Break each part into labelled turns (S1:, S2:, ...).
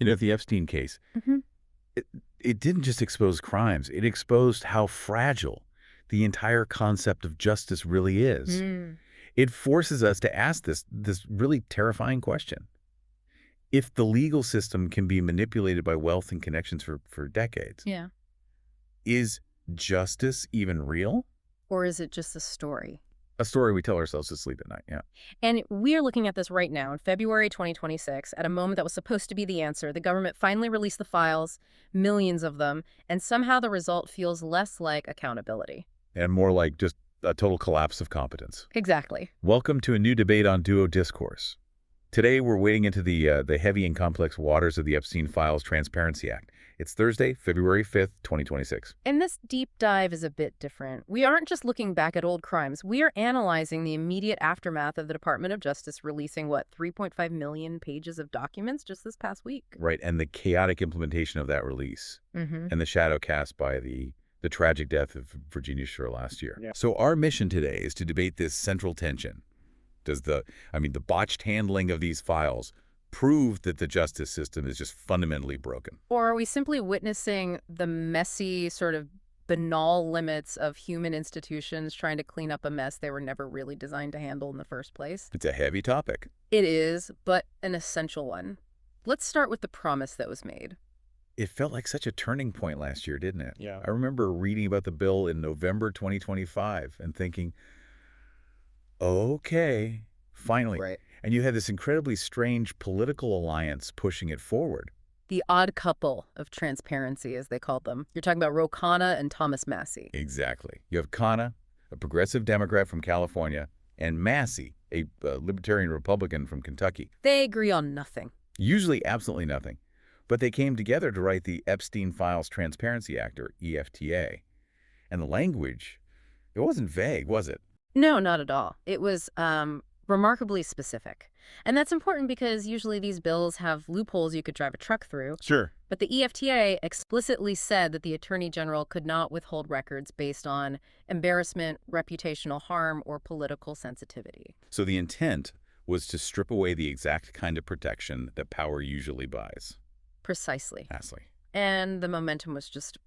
S1: The Epstein case,
S2: Hmm.
S1: it didn't just expose crimes. It exposed how fragile the entire concept of justice really is.
S2: Mm.
S1: It forces us to ask this really terrifying question. If the legal system can be manipulated by wealth and connections for decades,
S2: Yeah.
S1: is justice even real?
S2: Or is it just a story?
S1: A story we tell ourselves to sleep at night, yeah.
S2: And we're looking at this right now in February 2026, at a moment that was supposed to be the answer. The government finally released the files, millions of them, and somehow the result feels less like accountability.
S1: And more like just a total collapse of competence.
S2: Exactly.
S1: Welcome to a new debate on Duo Discourse. Today, we're wading into the heavy and complex waters of the Epstein Files Transparency Act. It's Thursday, February 5th, 2026.
S2: And this deep dive is a bit different. We aren't just looking back at old crimes. We are analyzing the immediate aftermath of the Department of Justice releasing, 3.5 million pages of documents just this past week.
S1: Right, and the chaotic implementation of that release, and the shadow cast by the tragic death of Virginia Sure last year.
S3: Yeah.
S1: So our mission today is to debate this central tension. Does the botched handling of these files prove that the justice system is just fundamentally broken?
S2: Or are we simply witnessing the messy, sort of banal limits of human institutions trying to clean up a mess they were never really designed to handle in the first place?
S1: It's a heavy topic.
S2: It is, but an essential one. Let's start with the promise that was made.
S1: It felt like such a turning point last year, didn't it?
S3: Yeah.
S1: I remember reading about the bill in November 2025 and thinking, okay, finally.
S3: Right.
S1: And you had this incredibly strange political alliance pushing it forward.
S2: The odd couple of transparency, as they called them. You're talking about Ro Khanna and Thomas Massie.
S1: Exactly. You have Khanna, a progressive Democrat from California, and Massie, a libertarian Republican from Kentucky.
S2: They agree on nothing.
S1: Usually absolutely nothing. But they came together to write the Epstein Files Transparency Act, or EFTA. And the language, it wasn't vague, was it?
S2: No, not at all. It was remarkably specific. And that's important because usually these bills have loopholes you could drive a truck through.
S1: Sure.
S2: But the EFTA explicitly said that the Attorney General could not withhold records based on embarrassment, reputational harm, or political sensitivity.
S1: So the intent was to strip away the exact kind of protection that power usually buys.
S2: Precisely.
S1: Astley.
S2: And the momentum was just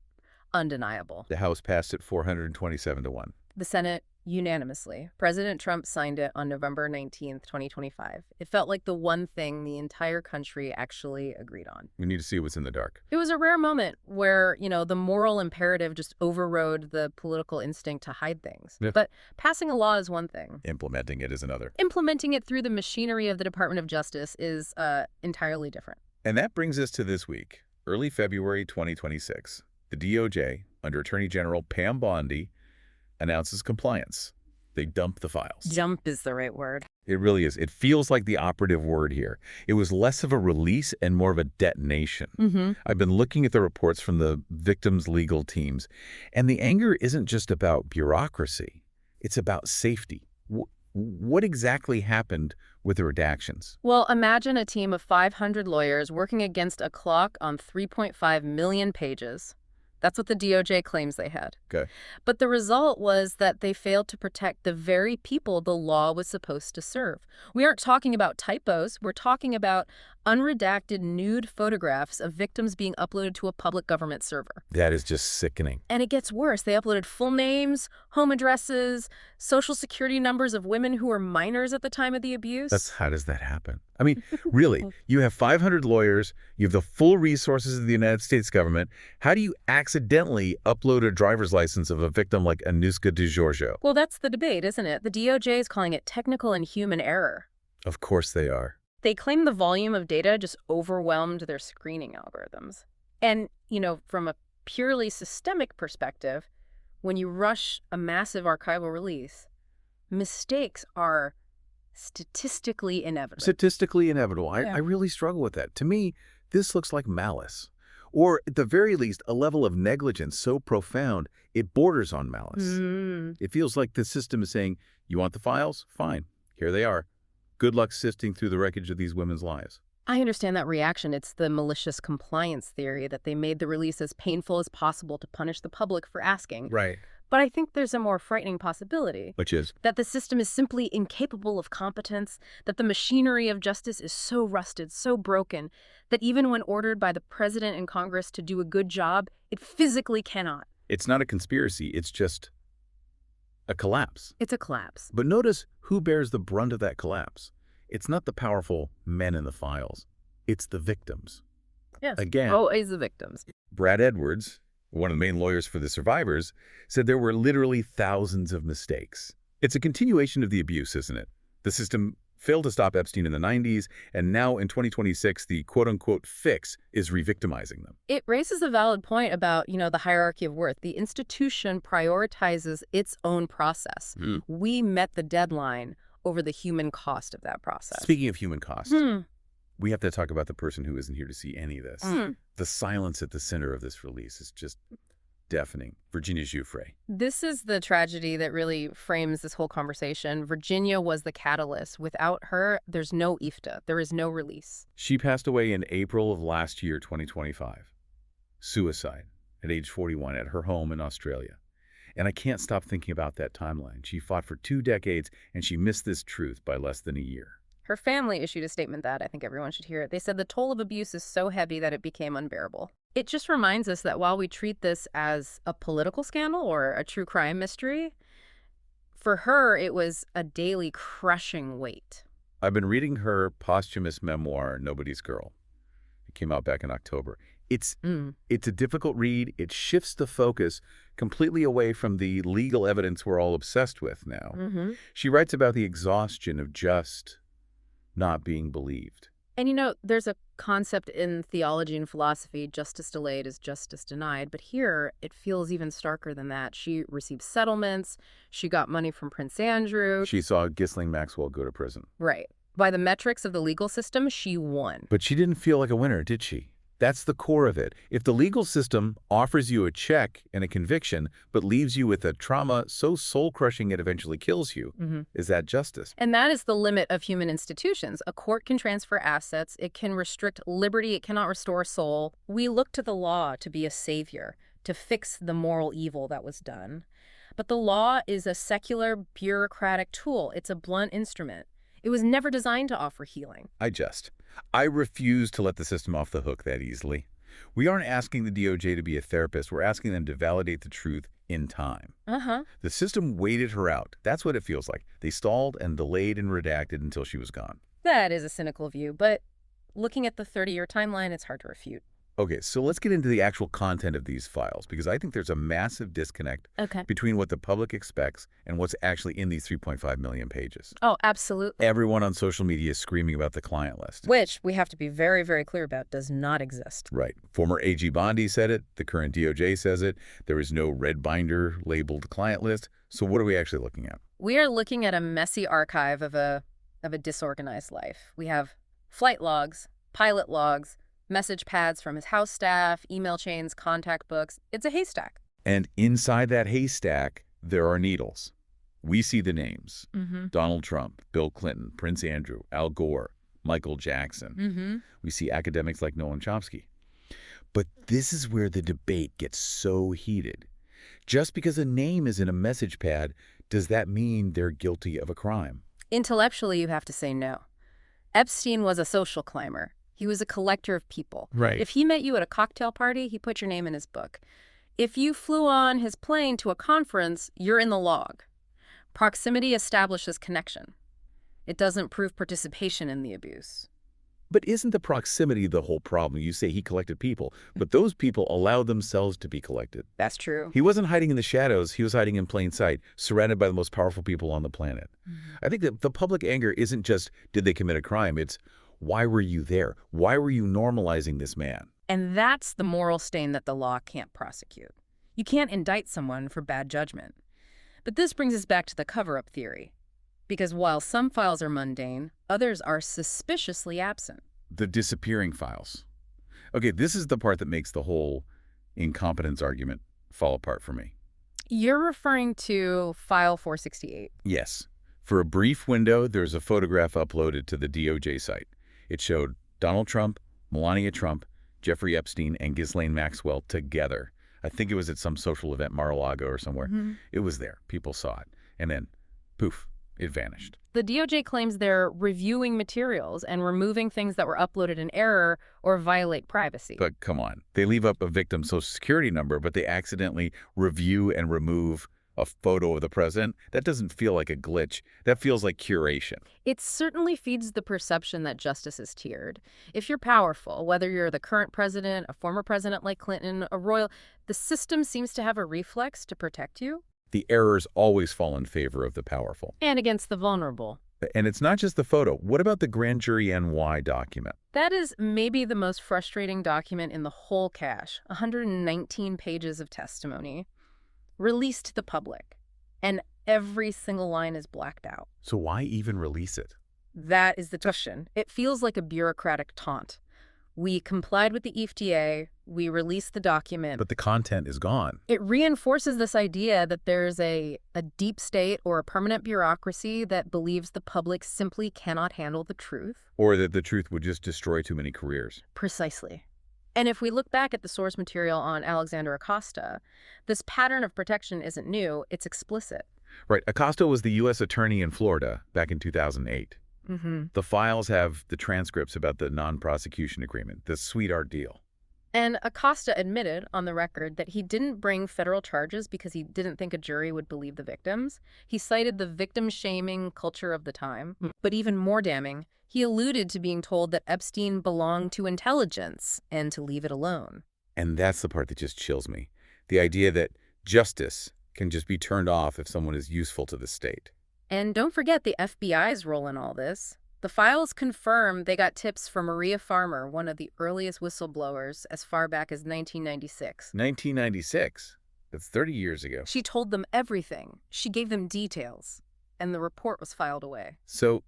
S2: undeniable.
S1: The House passed it 427-1.
S2: The Senate unanimously. President Trump signed it on November 19th, 2025. It felt like the one thing the entire country actually agreed on.
S1: We need to see what's in the dark.
S2: It was a rare moment where, the moral imperative just overrode the political instinct to hide things.
S1: Yeah.
S2: But passing a law is one thing.
S1: Implementing it is another.
S2: Implementing it through the machinery of the Department of Justice is entirely different.
S1: And that brings us to this week, early February 2026. The DOJ, under Attorney General Pam Bondi, announces compliance. They dump the files.
S2: Jump is the right word.
S1: It really is. It feels like the operative word here. It was less of a release and more of a detonation.
S2: Mm-hmm.
S1: I've been looking at the reports from the victims' legal teams, and the anger isn't just about bureaucracy. It's about safety. What exactly happened with the redactions?
S2: Well, imagine a team of 500 lawyers working against a clock on 3.5 million pages. That's what the DOJ claims they had.
S1: Okay.
S2: But the result was that they failed to protect the very people the law was supposed to serve. We aren't talking about typos. We're talking about unredacted nude photographs of victims being uploaded to a public government server.
S1: That is just sickening.
S2: And it gets worse. They uploaded full names, home addresses, social security numbers of women who were minors at the time of the abuse.
S1: How does that happen? I mean, really, you have 500 lawyers, you have the full resources of the United States government. How do you accidentally upload a driver's license of a victim like Anuska DiGiorgio?
S2: Well, that's the debate, isn't it? The DOJ is calling it technical and human error.
S1: Of course they are.
S2: They claim the volume of data just overwhelmed their screening algorithms. And, from a purely systemic perspective, when you rush a massive archival release, mistakes are statistically inevitable.
S1: Statistically inevitable.
S2: Yeah.
S1: I really struggle with that. To me, this looks like malice. Or, at the very least, a level of negligence so profound, it borders on malice. It feels like the system is saying, you want the files? Fine. Here they are. Good luck sifting through the wreckage of these women's lives.
S2: I understand that reaction. It's the malicious compliance theory that they made the release as painful as possible to punish the public for asking.
S1: Right.
S2: But I think there's a more frightening possibility.
S1: Which is?
S2: That the system is simply incapable of competence, that the machinery of justice is so rusted, so broken, that even when ordered by the president and Congress to do a good job, it physically cannot.
S1: It's not a conspiracy, it's just a collapse.
S2: It's a collapse.
S1: But notice who bears the brunt of that collapse. It's not the powerful men in the files. It's the victims.
S2: Yes.
S1: Again,
S2: always the victims.
S1: Brad Edwards, one of the main lawyers for the survivors, said there were literally thousands of mistakes. It's a continuation of the abuse, isn't it? The system failed to stop Epstein in the 90s, and now in 2026, the quote-unquote fix is re-victimizing them.
S2: It raises a valid point about, the hierarchy of worth. The institution prioritizes its own process. We met the deadline over the human cost of that process.
S1: Speaking of human cost, we have to talk about the person who isn't here to see any of this. The silence at the center of this release is just deafening. Virginia Giuffre.
S2: This is the tragedy that really frames this whole conversation. Virginia was the catalyst. Without her, there's no IFTA. There is no release.
S1: She passed away in April of last year, 2025. Suicide at age 41 at her home in Australia. And I can't stop thinking about that timeline. She fought for 2 decades, and she missed this truth by less than a year.
S2: Her family issued a statement that I think everyone should hear it. They said the toll of abuse is so heavy that it became unbearable. It just reminds us that while we treat this as a political scandal or a true crime mystery, for her, it was a daily crushing weight.
S1: I've been reading her posthumous memoir, Nobody's Girl. It came out back in October. It's a difficult read. It shifts the focus completely away from the legal evidence we're all obsessed with now. She writes about the exhaustion of just not being believed.
S2: And there's a concept in theology and philosophy, justice delayed is justice denied. But here, it feels even starker than that. She received settlements. She got money from Prince Andrew.
S1: She saw Ghislaine Maxwell go to prison.
S2: Right. By the metrics of the legal system, she won.
S1: But she didn't feel like a winner, did she? That's the core of it. If the legal system offers you a check and a conviction, but leaves you with a trauma so soul-crushing it eventually kills you, is that justice?
S2: And that is the limit of human institutions. A court can transfer assets. It can restrict liberty. It cannot restore soul. We look to the law to be a savior, to fix the moral evil that was done. But the law is a secular, bureaucratic tool. It's a blunt instrument. It was never designed to offer healing.
S1: I refuse to let the system off the hook that easily. We aren't asking the DOJ to be a therapist. We're asking them to validate the truth in time. The system waited her out. That's what it feels like. They stalled and delayed and redacted until she was gone.
S2: That is a cynical view, but looking at the 30-year timeline, it's hard to refute.
S1: Okay, so let's get into the actual content of these files, because I think there's a massive disconnect between what the public expects and what's actually in these 3.5 million pages.
S2: Oh, absolutely.
S1: Everyone on social media is screaming about the client list.
S2: Which, we have to be very, very clear about, does not exist.
S1: Right. Former AG Bondi said it. The current DOJ says it. There is no red binder labeled client list. So what are we actually looking at?
S2: We are looking at a messy archive of a disorganized life. We have flight logs, pilot logs, message pads from his house staff, email chains, contact books. It's a haystack.
S1: And inside that haystack, there are needles. We see the names. Donald Trump, Bill Clinton, Prince Andrew, Al Gore, Michael Jackson. We see academics like Noam Chomsky. But this is where the debate gets so heated. Just because a name is in a message pad, does that mean they're guilty of a crime?
S2: Intellectually, you have to say no. Epstein was a social climber. He was a collector of people.
S1: Right.
S2: If he met you at a cocktail party, he put your name in his book. If you flew on his plane to a conference, you're in the log. Proximity establishes connection. It doesn't prove participation in the abuse.
S1: But isn't the proximity the whole problem? You say he collected people, but those people allowed themselves to be collected.
S2: That's true.
S1: He wasn't hiding in the shadows. He was hiding in plain sight, surrounded by the most powerful people on the planet. I think that the public anger isn't just, did they commit a crime? It's, why were you there? Why were you normalizing this man?
S2: And that's the moral stain that the law can't prosecute. You can't indict someone for bad judgment. But this brings us back to the cover-up theory. Because while some files are mundane, others are suspiciously absent.
S1: The disappearing files. Okay, this is the part that makes the whole incompetence argument fall apart for me.
S2: You're referring to File 468.
S1: Yes. For a brief window, there's a photograph uploaded to the DOJ site. It showed Donald Trump, Melania Trump, Jeffrey Epstein, and Ghislaine Maxwell together. I think it was at some social event, Mar-a-Lago or somewhere. It was there. People saw it. And then, poof, it vanished.
S2: The DOJ claims they're reviewing materials and removing things that were uploaded in error or violate privacy.
S1: But come on. They leave up a victim's social security number, but they accidentally review and remove a photo of the president. That doesn't feel like a glitch. That feels like curation.
S2: It certainly feeds the perception that justice is tiered. If you're powerful, whether you're the current president, a former president like Clinton, a royal, the system seems to have a reflex to protect you.
S1: The errors always fall in favor of the powerful.
S2: And against the vulnerable.
S1: And it's not just the photo. What about the grand jury NY document?
S2: That is maybe the most frustrating document in the whole cache. 119 pages of testimony released to the public. And every single line is blacked out.
S1: So why even release it?
S2: That is the question. It feels like a bureaucratic taunt. We complied with the FDA, we released the document.
S1: But the content is gone.
S2: It reinforces this idea that there's a deep state or a permanent bureaucracy that believes the public simply cannot handle the truth.
S1: Or that the truth would just destroy too many careers.
S2: Precisely. And if we look back at the source material on Alexander Acosta, this pattern of protection isn't new, it's explicit.
S1: Right. Acosta was the U.S. attorney in Florida back in 2008. The files have the transcripts about the non-prosecution agreement, the sweetheart deal.
S2: And Acosta admitted on the record that he didn't bring federal charges because he didn't think a jury would believe the victims. He cited the victim-shaming culture of the time. But even more damning, he alluded to being told that Epstein belonged to intelligence and to leave it alone.
S1: And that's the part that just chills me. The idea that justice can just be turned off if someone is useful to the state.
S2: And don't forget the FBI's role in all this. The files confirm they got tips from Maria Farmer, one of the earliest whistleblowers, as far back as 1996.
S1: 1996? That's 30 years ago.
S2: She told them everything. She gave them details. And the report was filed away.
S1: So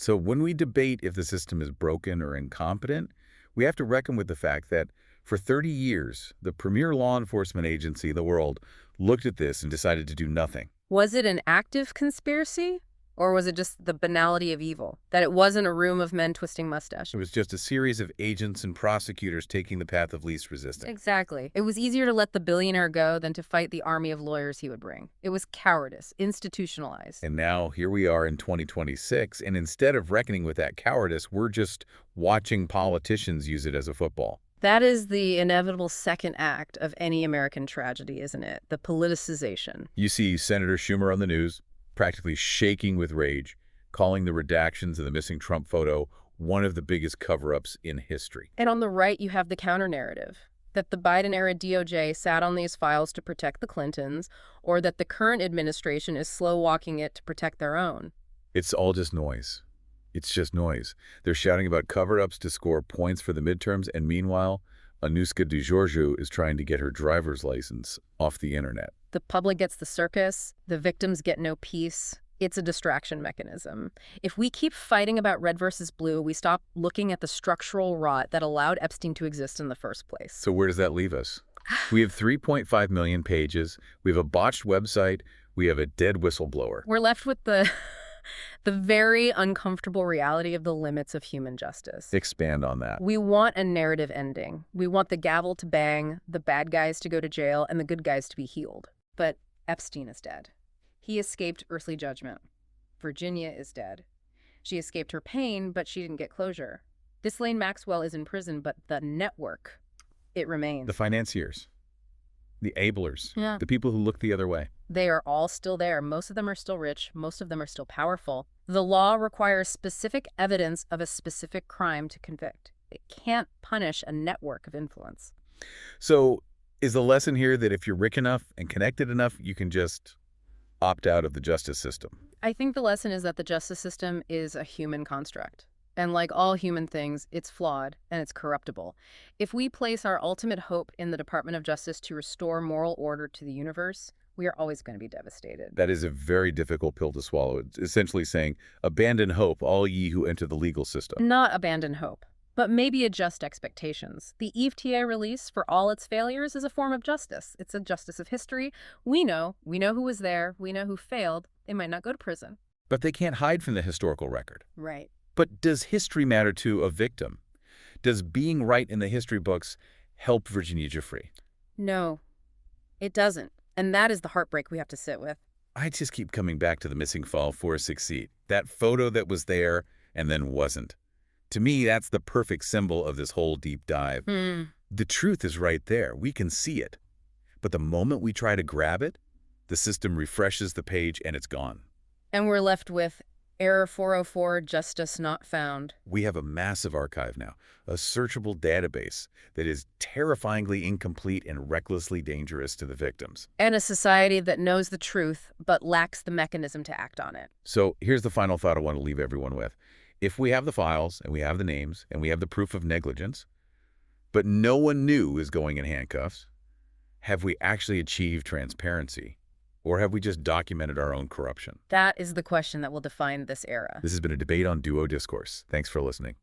S1: when we debate if the system is broken or incompetent, we have to reckon with the fact that for 30 years, the premier law enforcement agency in the world looked at this and decided to do nothing.
S2: Was it an active conspiracy? Or was it just the banality of evil? That it wasn't a room of men twisting mustaches?
S1: It was just a series of agents and prosecutors taking the path of least resistance.
S2: Exactly. It was easier to let the billionaire go than to fight the army of lawyers he would bring. It was cowardice, institutionalized.
S1: And now here we are in 2026, and instead of reckoning with that cowardice, we're just watching politicians use it as a football.
S2: That is the inevitable second act of any American tragedy, isn't it? The politicization.
S1: You see Senator Schumer on the news, practically shaking with rage, calling the redactions of the missing Trump photo one of the biggest cover-ups in history.
S2: And on the right, you have the counter-narrative, that the Biden-era DOJ sat on these files to protect the Clintons, or that the current administration is slow-walking it to protect their own.
S1: It's all just noise. It's just noise. They're shouting about cover-ups to score points for the midterms, and meanwhile, Anuska DeGiorgio is trying to get her driver's license off the internet.
S2: The public gets the circus, the victims get no peace. It's a distraction mechanism. If we keep fighting about red versus blue, we stop looking at the structural rot that allowed Epstein to exist in the first place.
S1: So where does that leave us? We have 3.5 million pages. We have a botched website. We have a dead whistleblower.
S2: We're left with the very uncomfortable reality of the limits of human justice.
S1: Expand on that.
S2: We want a narrative ending. We want the gavel to bang, the bad guys to go to jail, and the good guys to be healed. But Epstein is dead. He escaped earthly judgment. Virginia is dead. She escaped her pain, but she didn't get closure. Ghislaine Maxwell is in prison, but the network, it remains.
S1: The financiers, the ablers,
S2: Yeah.
S1: the people who look the other way.
S2: They are all still there. Most of them are still rich. Most of them are still powerful. The law requires specific evidence of a specific crime to convict. It can't punish a network of influence.
S1: So is the lesson here that if you're rich enough and connected enough, you can just opt out of the justice system?
S2: I think the lesson is that the justice system is a human construct. And like all human things, it's flawed and it's corruptible. If we place our ultimate hope in the Department of Justice to restore moral order to the universe, we are always going to be devastated.
S1: That is a very difficult pill to swallow. It's essentially saying, abandon hope, all ye who enter the legal system.
S2: Not abandon hope, but maybe adjust expectations. The EFTA release, for all its failures, is a form of justice. It's a justice of history. We know who was there, we know who failed. They might not go to prison.
S1: But they can't hide from the historical record.
S2: Right.
S1: But does history matter to a victim? Does being right in the history books help Virginia Giuffre?
S2: No, it doesn't. And that is the heartbreak we have to sit with.
S1: I just keep coming back to the missing file 468. That photo that was there and then wasn't. To me, that's the perfect symbol of this whole deep dive.
S2: Hmm.
S1: The truth is right there. We can see it. But the moment we try to grab it, the system refreshes the page and it's gone.
S2: And we're left with error 404, justice not found.
S1: We have a massive archive now, a searchable database that is terrifyingly incomplete and recklessly dangerous to the victims.
S2: And a society that knows the truth but lacks the mechanism to act on it.
S1: So here's the final thought I want to leave everyone with. If we have the files and we have the names and we have the proof of negligence, but no one knew is going in handcuffs, have we actually achieved transparency? Or have we just documented our own corruption?
S2: That is the question that will define this era.
S1: This has been a debate on Duo Discourse. Thanks for listening.